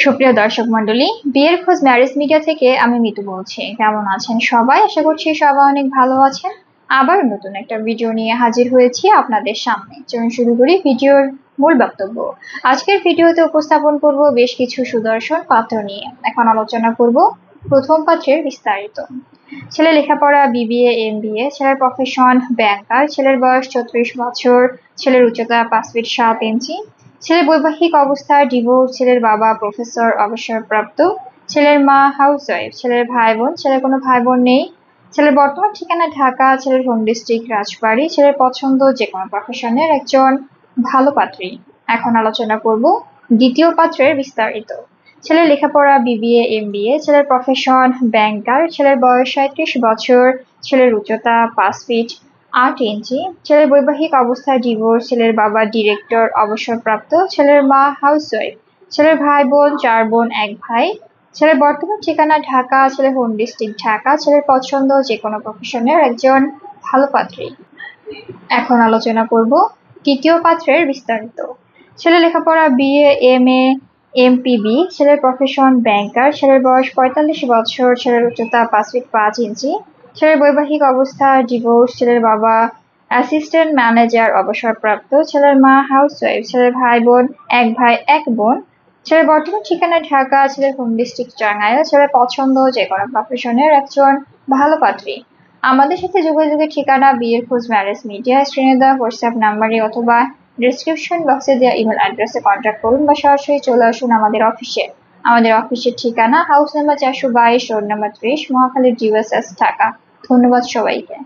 সুপ্রিয় দর্শক মণ্ডলী, বিয়ের খোঁজ ম্যারেজ মিডিয়া থেকে আমি মিতু বলছি। কেমন আছেন সবাই? আশা করছি সবাই অনেক ভালো আছেন। আবার নতুন একটা ভিডিও নিয়ে হাজির হয়েছি আপনাদের সামনে। চলুন শুরু করি ভিডিওর মূল বক্তব্য। আজকের ভিডিওতে উপস্থাপন করব বেশ কিছু সুদর্শন পাত্র নিয়ে। এখন আলোচনা করব প্রথম পাত্রের বিস্তারিত। ছেলে লেখাপড়া বিবিএ এমবিএ, ছেলের প্রফেশন ব্যাংকার, ছেলের বয়স 34 বছর, ছেলের উচ্চতা 5 ফিট 7 ইঞ্চি, ছেলের বৈবাহিক অবস্থা ডিভোর্স, ছেলের বাবা প্রফেসর অবসরপ্রাপ্ত, ছেলের মা হাউসওয়াইফ, ছেলের ভাই বোন, ছেলের কোনো ভাই বোন নেই, ছেলের বর্তমান ঠিকানা ঢাকা, ছেলের হোম ডিস্ট্রিক্ট রাজবাড়ী, ছেলের পছন্দ যে কোনো প্রফেশনের একজন ভালো পাত্রী। এখন আলোচনা করব দ্বিতীয় পাত্রের বিস্তারিত। ছেলের লেখাপড়া বিবিএ এমবিএ, ছেলের প্রফেশন ব্যাংকার, ছেলের বয়স 37 বছর, ছেলের উচ্চতা 5 ফিট 8 ইঞ্চি, ছেলের বৈবাহিক অবস্থা ডিভোর্স, ছেলের বাবা ডিরেক্টর অবসরপ্রাপ্ত, ছেলের মা হাউসওয়াইফ, ছেলের ভাই বোন 4 বোন 1 ভাই, ছেলের বর্তমান ঠিকানা ঢাকা, ছেলের হোম ডিস্ট্রিক্ট ঢাকা, ছেলের পছন্দ যে কোনো প্রফেশনের একজন ভালো পাত্রী। এখন আলোচনা করব তৃতীয় পাত্রের বিস্তারিত। ছেলে লেখাপড়া বিএ এমএ এমপিবি, ছেলের প্রফেশন ব্যাংকার, ছেলের বয়স 45 বছর, ছেলের উচ্চতা 5 ফিট 5 ইঞ্চি, ছেলের বৈবাহিক অবস্থা ডিভোর্স, ছেলের বাবা অ্যাসিস্ট্যান্ট ম্যানেজার অবসরপ্রাপ্ত, ছেলের মা হাউসওয়াইফ, ছেলের ভাই বোন 1 ভাই 1 বোন, ছেলের বর্তমান ঠিকানা ঢাকা, ছেলের হোম ডিস্ট্রিক্ট টাঙ্গাইল, ছেলের পছন্দ যে কোনো প্রফেশনের একজন ভালো পাত্রী। আমাদের সাথে যোগাযোগের ঠিকানা বিয়ের খোঁজ ম্যারেজ মিডিয়া, স্ক্রিনে দেওয়া হোয়াটসঅ্যাপ নাম্বারে অথবা ডিসক্রিপশন বক্সে দেওয়া ইমেল অ্যাড্রেসে কন্ট্যাক্ট করুন বা সরাসরি চলে আসুন আমাদের অফিসে। আমাদের অফিসের ঠিকানা house number 422, road number 30, Mohakhali ডিওএসএস Dhaka. ধন্যবাদ সবাইকে।